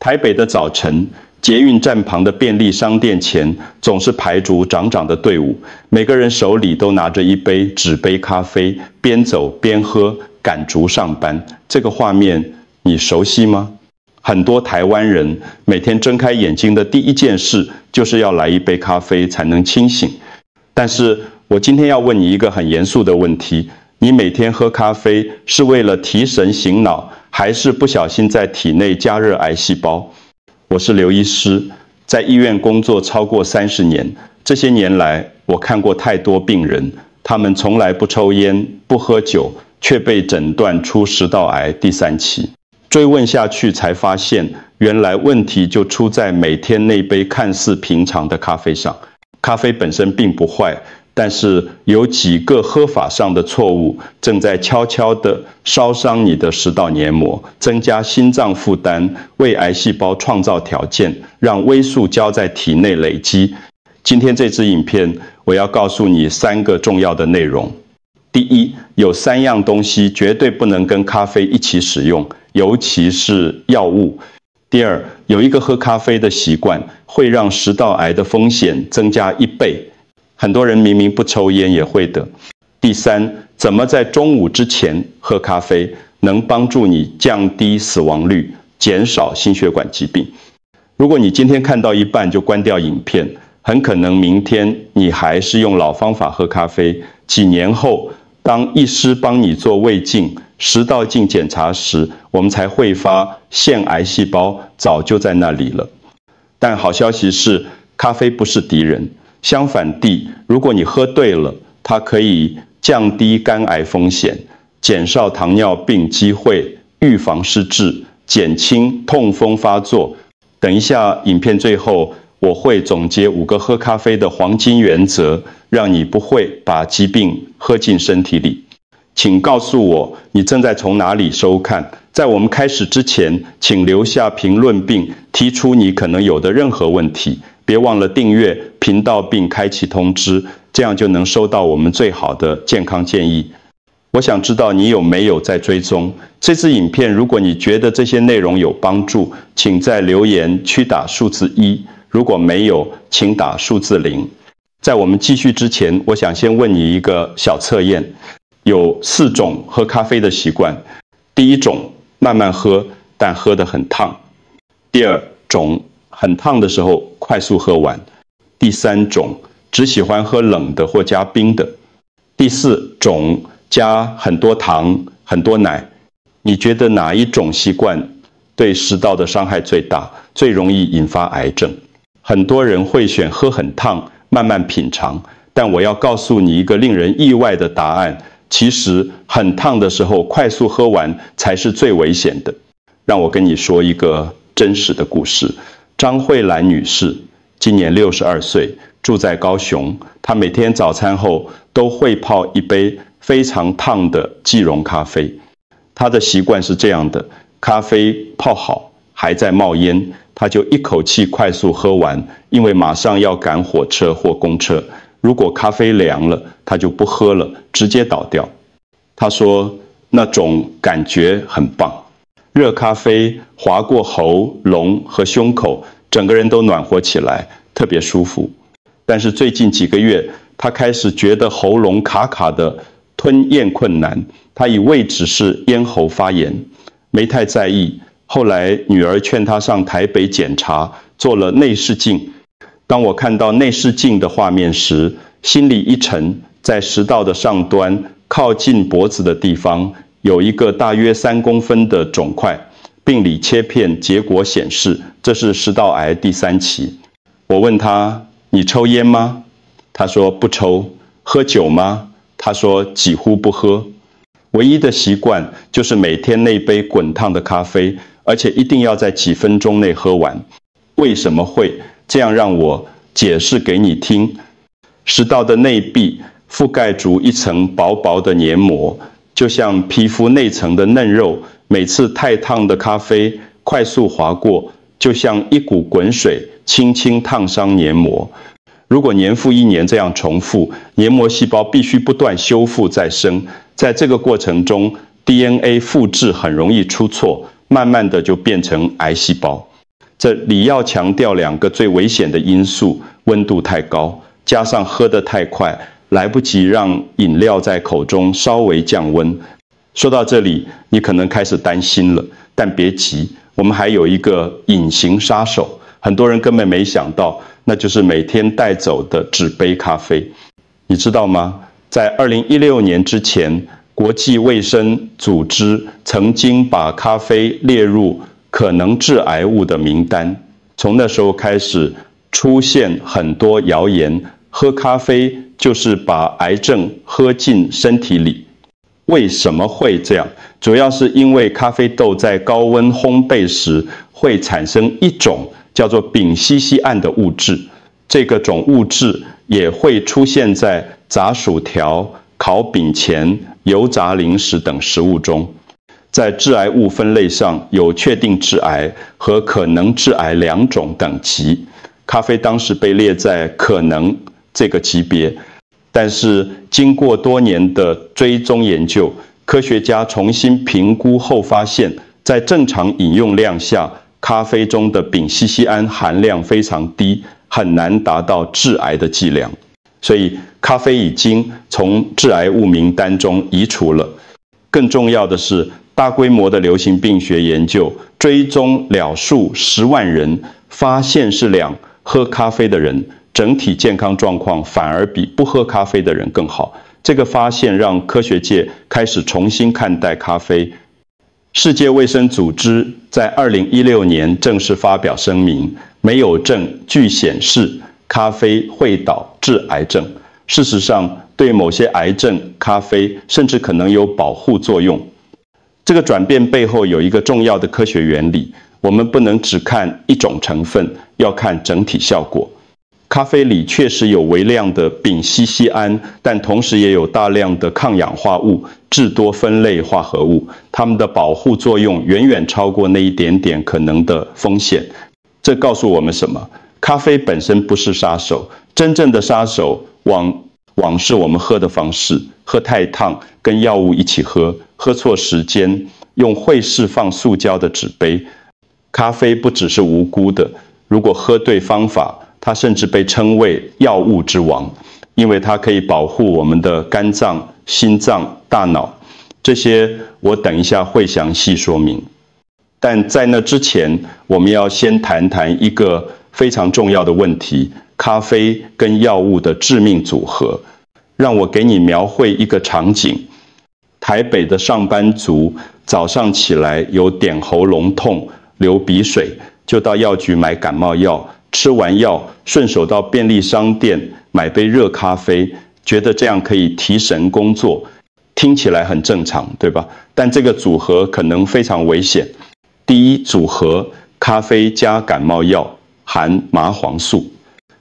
台北的早晨，捷运站旁的便利商店前总是排逐长长的队伍，每个人手里都拿着一杯纸杯咖啡，边走边喝，赶逐上班。这个画面你熟悉吗？很多台湾人每天睁开眼睛的第一件事就是要来一杯咖啡才能清醒。但是我今天要问你一个很严肃的问题：你每天喝咖啡是为了提神醒脑，还是不小心在体内加热癌细胞？我是刘医师，在医院工作超过30年，这些年来我看过太多病人，他们从来不抽烟不喝酒，却被诊断出食道癌第3期。追问下去才发现，原来问题就出在每天那杯看似平常的咖啡上。咖啡本身并不坏，但是有几个喝法上的错误，正在悄悄地烧伤你的食道黏膜，增加心脏负担，为癌细胞创造条件，让微塑胶在体内累积。今天这支影片，我要告诉你3个重要的内容。第一，有3样东西绝对不能跟咖啡一起使用，尤其是药物。第二，有一个喝咖啡的习惯，会让食道癌的风险增加1倍。很多人明明不抽烟也会得。第三，怎么在中午之前喝咖啡，能帮助你降低死亡率，减少心血管疾病。如果你今天看到一半就关掉影片，很可能明天你还是用老方法喝咖啡。几年后，当医师帮你做胃镜、食道镜检查时，我们才会发现癌细胞早就在那里了。但好消息是，咖啡不是敌人。相反地，如果你喝对了，它可以降低肝癌风险，减少糖尿病机会，预防失智，减轻痛风发作。等一下影片最后，我会总结5个喝咖啡的黄金原则，让你不会把疾病喝进身体里。请告诉我你正在从哪里收看。在我们开始之前，请留下评论并提出你可能有的任何问题。别忘了订阅频道并开启通知，这样就能收到我们最好的健康建议。我想知道你有没有在追踪这支影片。如果你觉得这些内容有帮助，请在留言区打数字1，如果没有，请打数字0。在我们继续之前，我想先问你一个小测验。有4种喝咖啡的习惯。第一种，慢慢喝，但喝得很烫。第二种，很烫的时候快速喝完。第3种，只喜欢喝冷的或加冰的。第4种，加很多糖、很多奶。你觉得哪一种习惯对食道的伤害最大，最容易引发癌症？很多人会选喝很烫，慢慢品尝。但我要告诉你一个令人意外的答案，其实很烫的时候快速喝完才是最危险的。让我跟你说一个真实的故事。张慧兰女士今年62岁，住在高雄。她每天早餐后都会泡一杯非常烫的即溶咖啡。她的习惯是这样的：咖啡泡好还在冒烟，她就一口气快速喝完，因为马上要赶火车或公车。如果咖啡凉了，她就不喝了，直接倒掉。她说那种感觉很棒。热咖啡划过喉咙和胸口，整个人都暖和起来，特别舒服。但是最近几个月，他开始觉得喉咙卡卡的，吞咽困难。他以为只是咽喉发炎，没太在意。后来女儿劝他上台北检查，做了内视镜。当我看到内视镜的画面时，心里一沉。在食道的上端，靠近脖子的地方，有一个大约3公分的肿块，病理切片结果显示这是食道癌第3期。我问他：你抽烟吗？他说不抽。喝酒吗？他说几乎不喝。唯一的习惯就是每天那杯滚烫的咖啡，而且一定要在几分钟内喝完。为什么会这样？让我解释给你听。食道的内壁覆盖住一层薄薄的黏膜，就像皮肤内层的嫩肉。每次太烫的咖啡快速划过，就像一股滚水，轻轻烫伤黏膜。如果年复一年这样重复，黏膜细胞必须不断修复再生。在这个过程中， DNA 复制很容易出错，慢慢的就变成癌细胞。这里要强调2个最危险的因素：温度太高，加上喝得太快，来不及让饮料在口中稍微降温。说到这里，你可能开始担心了，但别急，我们还有一个隐形杀手，很多人根本没想到，那就是每天带走的纸杯咖啡。你知道吗？在2016年之前，国际卫生组织曾经把咖啡列入可能致癌物的名单。从那时候开始，出现很多谣言，喝咖啡就是把癌症喝进身体里。为什么会这样？主要是因为咖啡豆在高温烘焙时会产生一种叫做丙烯酰胺的物质，这个种物质也会出现在炸薯条、烤饼前、油炸零食等食物中。在致癌物分类上有确定致癌和可能致癌2种等级，咖啡当时被列在可能这个级别。但是经过多年的追踪研究，科学家重新评估后发现，在正常饮用量下，咖啡中的丙烯酰胺含量非常低，很难达到致癌的剂量。所以咖啡已经从致癌物名单中移除了。更重要的是，大规模的流行病学研究追踪了数10万人，发现是喝咖啡的人整体健康状况反而比不喝咖啡的人更好。这个发现让科学界开始重新看待咖啡。世界卫生组织在2016年正式发表声明，没有证据显示咖啡会导致癌症。事实上，对某些癌症，咖啡甚至可能有保护作用。这个转变背后有一个重要的科学原理，我们不能只看一种成分，要看整体效果。咖啡里确实有微量的丙烯酰胺，但同时也有大量的抗氧化物、制多酚类化合物，它们的保护作用远远超过那一点点可能的风险。这告诉我们什么？咖啡本身不是杀手，真正的杀手往是我们喝的方式，喝太烫，跟药物一起喝，喝错时间，用会释放塑胶的纸杯。咖啡不只是无辜的，如果喝对方法，它甚至被称为药物之王，因为它可以保护我们的肝脏、心脏、大脑。这些我等一下会详细说明。但在那之前，我们要先谈谈一个非常重要的问题：咖啡跟药物的致命组合。让我给你描绘一个场景：台北的上班族早上起来有点喉咙痛、流鼻水，就到药局买感冒药，吃完药顺手到便利商店买杯热咖啡，觉得这样可以提神工作，听起来很正常，对吧？但这个组合可能非常危险。第一组合，咖啡加感冒药，含麻黄素。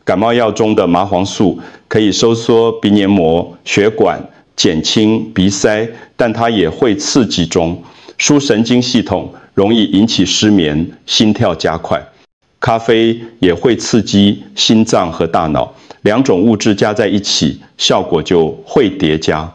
感冒药中的麻黄素可以收缩鼻黏膜、血管，减轻鼻塞，但它也会刺激中枢神经系统，容易引起失眠、心跳加快。咖啡也会刺激心脏和大脑，2种物质加在一起，效果就会叠加。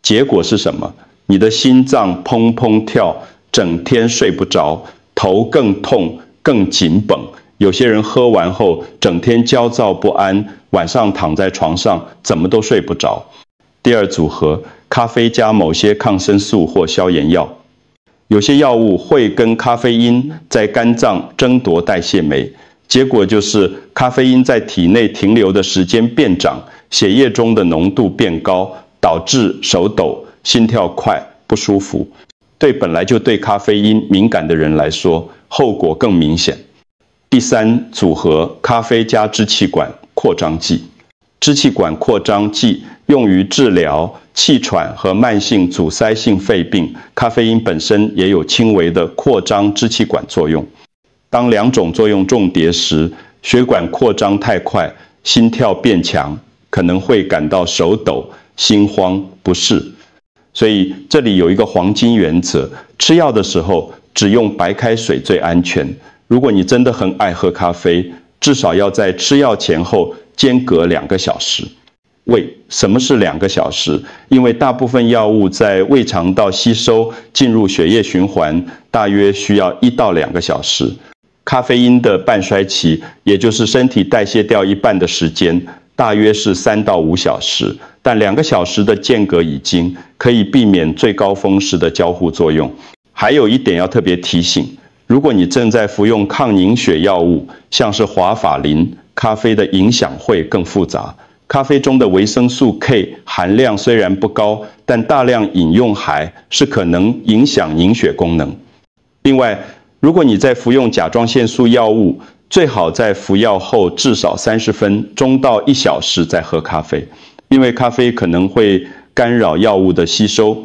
结果是什么？你的心脏砰砰跳，整天睡不着，头更痛、更紧绷。有些人喝完后整天焦躁不安，晚上躺在床上怎么都睡不着。第二组合，咖啡加某些抗生素或消炎药。有些药物会跟咖啡因在肝脏争夺代谢酶，结果就是咖啡因在体内停留的时间变长，血液中的浓度变高，导致手抖、心跳快、不舒服。对本来就对咖啡因敏感的人来说，后果更明显。第三组合，咖啡加支气管扩张剂。支气管扩张剂用于治疗气喘和慢性阻塞性肺病，咖啡因本身也有轻微的扩张支气管作用。当2种作用重叠时，血管扩张太快，心跳变强，可能会感到手抖、心慌、不适。所以这里有一个黄金原则：吃药的时候只用白开水最安全。如果你真的很爱喝咖啡，至少要在吃药前后间隔2个小时。什么是2个小时？因为大部分药物在胃肠道吸收进入血液循环，大约需要1到2个小时。咖啡因的半衰期，也就是身体代谢掉一半的时间，大约是3到5小时，但2个小时的间隔已经可以避免最高峰时的交互作用。还有一点要特别提醒，如果你正在服用抗凝血药物，像是华法林，咖啡的影响会更复杂。咖啡中的维生素 K 含量虽然不高，但大量饮用还是可能影响凝血功能。另外，如果你在服用甲状腺素药物，最好在服药后至少30分钟到1小时再喝咖啡，因为咖啡可能会干扰药物的吸收。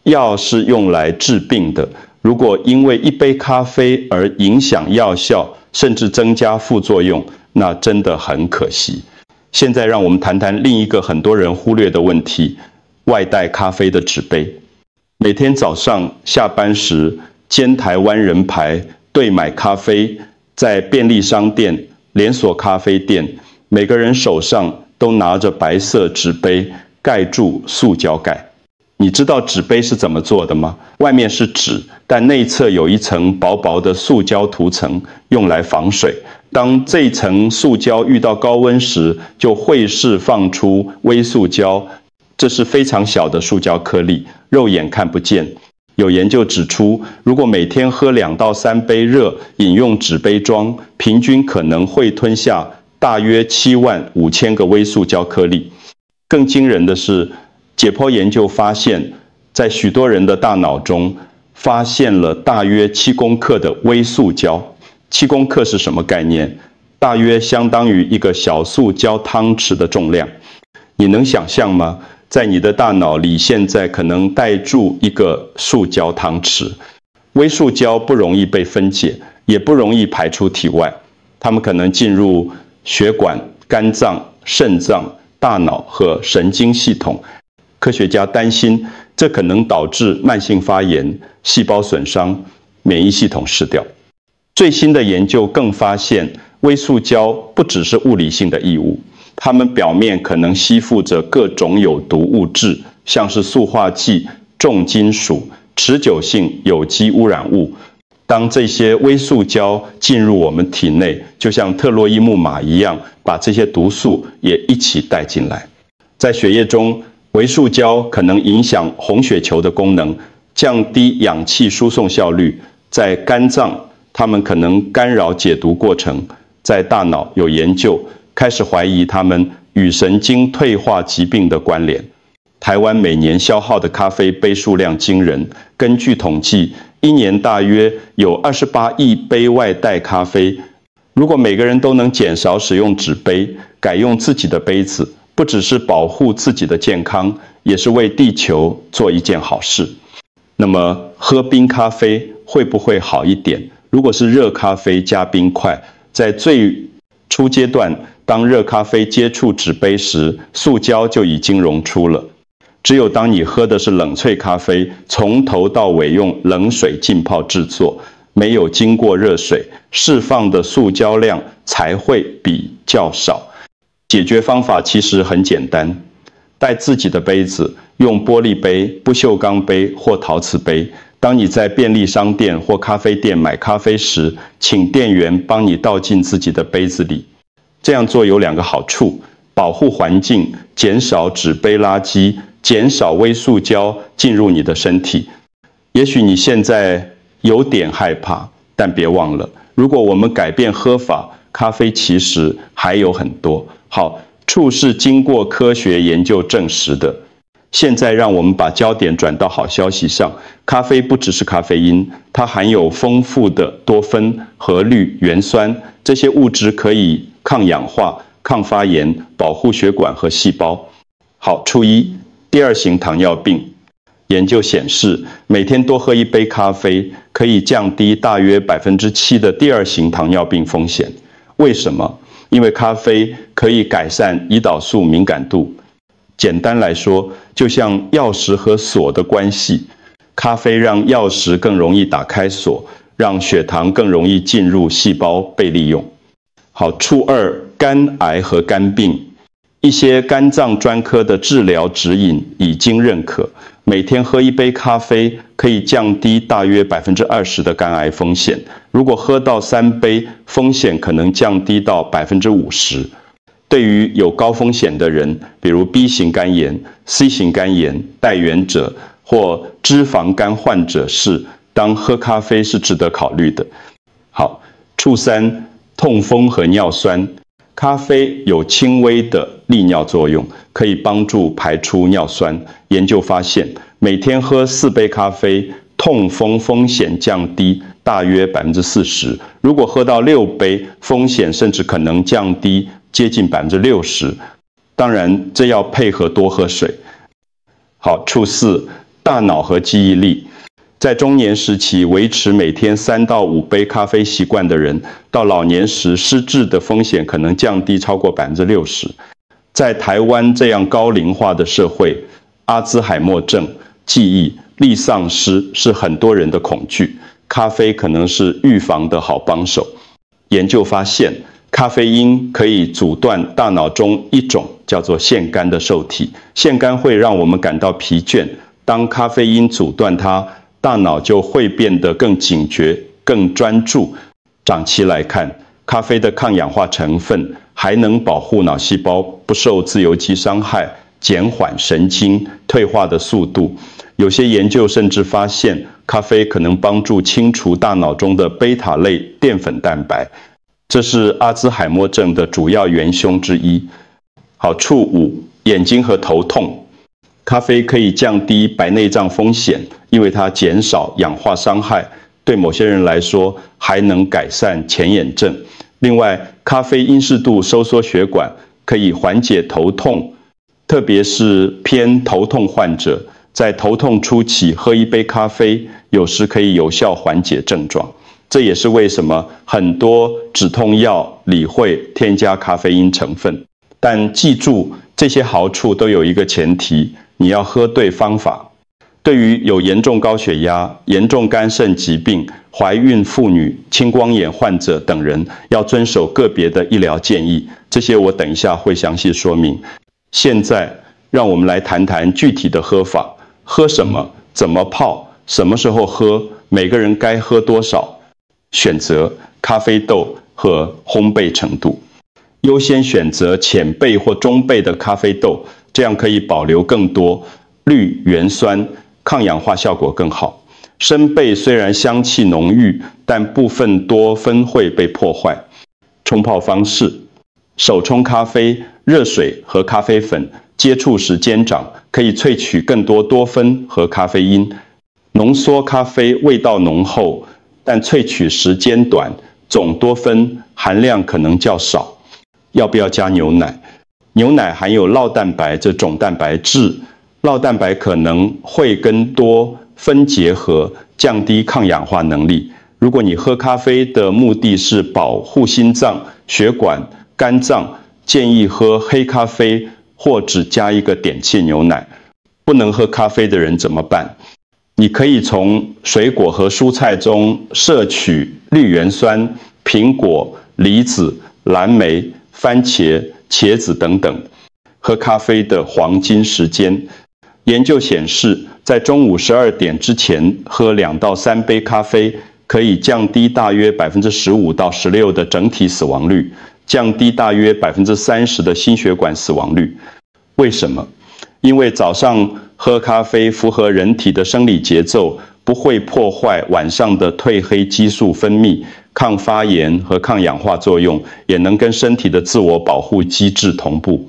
药是用来治病的，如果因为一杯咖啡而影响药效，甚至增加副作用，那真的很可惜。现在让我们谈谈另一个很多人忽略的问题：外带咖啡的纸杯。每天早上下班时，尖台湾人牌对买咖啡，在便利商店、连锁咖啡店，每个人手上都拿着白色纸杯，盖住塑胶盖。你知道纸杯是怎么做的吗？外面是纸，但内侧有一层薄薄的塑胶涂层，用来防水。当这层塑胶遇到高温时，就会释放出微塑胶，这是非常小的塑胶颗粒，肉眼看不见。有研究指出，如果每天喝2到3杯热饮用纸杯装，平均可能会吞下大约75000个微塑胶颗粒。更惊人的是，解剖研究发现，在许多人的大脑中发现了大约7公克的微塑胶。7公克是什么概念？大约相当于一个小塑胶汤匙的重量。你能想象吗？在你的大脑里，现在可能带住一个塑胶汤匙。微塑胶不容易被分解，也不容易排出体外，它们可能进入血管、肝脏、肾脏、大脑和神经系统。科学家担心，这可能导致慢性发炎、细胞损伤、免疫系统失调。最新的研究更发现，微塑胶不只是物理性的异物，它们表面可能吸附着各种有毒物质，像是塑化剂、重金属、持久性有机污染物。当这些微塑胶进入我们体内，就像特洛伊木马一样，把这些毒素也一起带进来。在血液中，微塑胶可能影响红血球的功能，降低氧气输送效率。在肝脏，它们可能干扰解毒过程。在大脑，有研究开始怀疑它们与神经退化疾病的关联。台湾每年消耗的咖啡杯数量惊人，根据统计，1年大约有28亿杯外带咖啡。如果每个人都能减少使用纸杯，改用自己的杯子，不只是保护自己的健康，也是为地球做一件好事。那么，喝冰咖啡会不会好一点？如果是热咖啡加冰块，在最初阶段，当热咖啡接触纸杯时，塑胶就已经溶出了。只有当你喝的是冷萃咖啡，从头到尾用冷水浸泡制作，没有经过热水，释放的塑胶量才会比较少。解决方法其实很简单，带自己的杯子，用玻璃杯、不锈钢杯或陶瓷杯。当你在便利商店或咖啡店买咖啡时，请店员帮你倒进自己的杯子里。这样做有2个好处：保护环境，减少纸杯垃圾，减少微塑胶进入你的身体。也许你现在有点害怕，但别忘了，如果我们改变喝法，咖啡其实还有很多好处是经过科学研究证实的。现在让我们把焦点转到好消息上。咖啡不只是咖啡因，它含有丰富的多酚、荷氯、原酸，这些物质可以抗氧化、抗发炎、保护血管和细胞。好处1，第2型糖尿病。研究显示，每天多喝1杯咖啡，可以降低大约7%的第2型糖尿病风险。为什么？因为咖啡可以改善胰岛素敏感度。简单来说，就像钥匙和锁的关系，咖啡让钥匙更容易打开锁，让血糖更容易进入细胞被利用。好处2，肝癌和肝病。一些肝脏专科的治疗指引已经认可，每天喝一杯咖啡可以降低大约20%的肝癌风险。如果喝到3杯，风险可能降低到50%。对于有高风险的人，比如 B 型肝炎、C 型肝炎、带原者或脂肪肝患者当喝咖啡是值得考虑的。好，处3，痛风和尿酸。咖啡有轻微的利尿作用，可以帮助排出尿酸。研究发现，每天喝4杯咖啡，痛风风险降低大约40%。如果喝到6杯，风险甚至可能降低接近60%。当然，这要配合多喝水。好，处4，大脑和记忆力。在中年时期维持每天3到5杯咖啡习惯的人，到老年时失智的风险可能降低超过60%。在台湾这样高龄化的社会，阿兹海默症、记忆力丧失是很多人的恐惧，咖啡可能是预防的好帮手。研究发现，咖啡因可以阻断大脑中一种叫做腺苷的受体，腺苷会让我们感到疲倦，当咖啡因阻断它，大脑就会变得更警觉、更专注。长期来看，咖啡的抗氧化成分还能保护脑细胞不受自由基伤害，减缓神经退化的速度。有些研究甚至发现，咖啡可能帮助清除大脑中的贝塔类淀粉蛋白，这是阿兹海默症的主要元凶之一。好，处5，眼睛和头痛。咖啡可以降低白内障风险，因为它减少氧化伤害，对某些人来说还能改善前眼症。另外，咖啡因适度收缩血管，可以缓解头痛，特别是偏头痛患者，在头痛初期喝一杯咖啡，有时可以有效缓解症状。这也是为什么很多止痛药里会添加咖啡因成分。但记住，这些好处都有一个前提，你要喝对方法。对于有严重高血压、严重肝肾疾病、怀孕妇女、青光眼患者等人，要遵守个别的医疗建议。这些我等一下会详细说明。现在让我们来谈谈具体的喝法，喝什么、怎么泡、什么时候喝，每个人该喝多少，选择咖啡豆和烘焙程度。优先选择浅焙或中焙的咖啡豆，这样可以保留更多氯原酸，抗氧化效果更好。生焙虽然香气浓郁，但部分多酚会被破坏。冲泡方式：手冲咖啡，热水和咖啡粉接触时间长，可以萃取更多多酚和咖啡因。浓缩咖啡味道浓厚，但萃取时间短，总多酚含量可能较少。要不要加牛奶？牛奶含有酪蛋白这种蛋白质，酪蛋白可能会跟多酚结合，降低抗氧化能力。如果你喝咖啡的目的是保护心脏、血管、肝脏，建议喝黑咖啡或只加一个点气牛奶。不能喝咖啡的人怎么办？你可以从水果和蔬菜中摄取绿原酸，苹果、梨子、蓝莓、番茄、茄子等等。喝咖啡的黄金时间，研究显示，在中午12点之前喝2到3杯咖啡，可以降低大约15%到16%的整体死亡率，降低大约30%的心血管死亡率。为什么？因为早上喝咖啡符合人体的生理节奏，不会破坏晚上的褪黑激素分泌，抗发炎和抗氧化作用，也能跟身体的自我保护机制同步。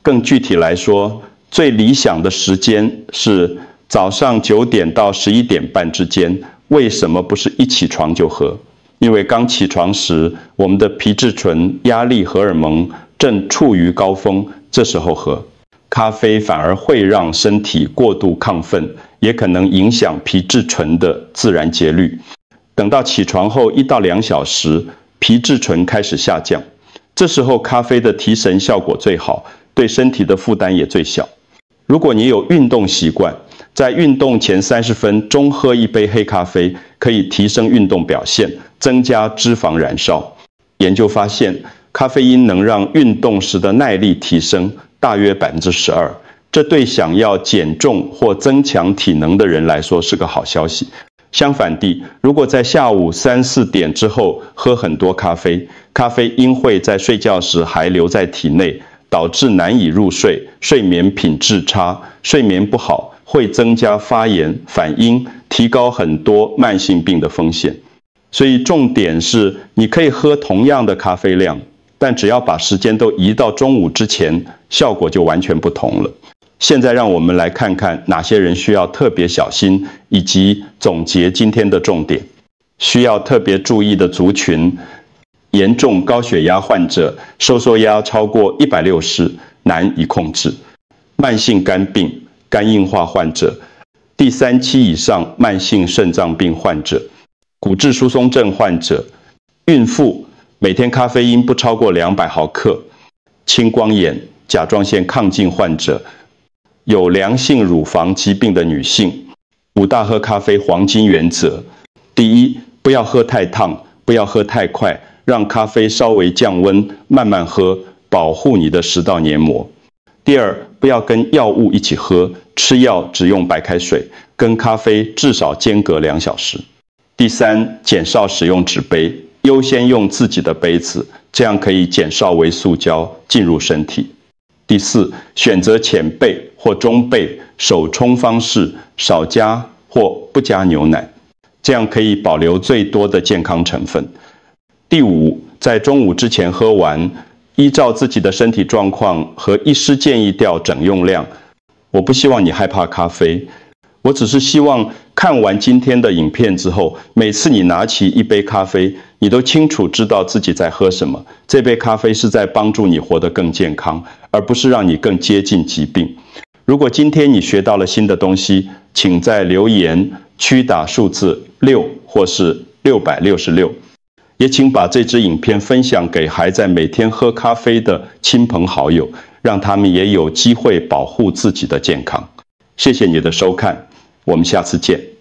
更具体来说，最理想的时间是早上9点到11点半之间。为什么不是一起床就喝？因为刚起床时，我们的皮质醇、压力荷尔蒙正处于高峰，这时候喝咖啡反而会让身体过度亢奋，也可能影响皮质醇的自然节律。等到起床后1到2小时，皮质醇开始下降，这时候咖啡的提神效果最好，对身体的负担也最小。如果你有运动习惯，在运动前30分钟喝一杯黑咖啡，可以提升运动表现，增加脂肪燃烧。研究发现，咖啡因能让运动时的耐力提升，大约12%。这对想要减重或增强体能的人来说是个好消息。相反地，如果在下午3、4点之后喝很多咖啡，咖啡因会在睡觉时还留在体内，导致难以入睡，睡眠品质差，睡眠不好会增加发炎反应，提高很多慢性病的风险。所以重点是，你可以喝同样的咖啡量，但只要把时间都移到中午之前，效果就完全不同了。现在让我们来看看哪些人需要特别小心，以及总结今天的重点。需要特别注意的族群：严重高血压患者，收缩压超过160，难以控制；慢性肝病、肝硬化患者；第3期以上慢性肾脏病患者；骨质疏松症患者；孕妇，每天咖啡因不超过200毫克；青光眼、甲状腺亢进患者；有良性乳房疾病的女性。5大喝咖啡黄金原则：第一，不要喝太烫，不要喝太快，让咖啡稍微降温，慢慢喝，保护你的食道黏膜。第二，不要跟药物一起喝，吃药只用白开水，跟咖啡至少间隔2小时。第三，减少使用纸杯，优先用自己的杯子，这样可以减少微塑胶进入身体。第四，选择浅焙或中焙手冲方式，少加或不加牛奶，这样可以保留最多的健康成分。第五，在中午之前喝完，依照自己的身体状况和医师建议调整用量。我不希望你害怕咖啡，我只是希望看完今天的影片之后，每次你拿起一杯咖啡，你都清楚知道自己在喝什么。这杯咖啡是在帮助你活得更健康，而不是让你更接近疾病。如果今天你学到了新的东西，请在留言区打数字6或是666，也请把这支影片分享给还在每天喝咖啡的亲朋好友，让他们也有机会保护自己的健康。谢谢你的收看，我们下次见。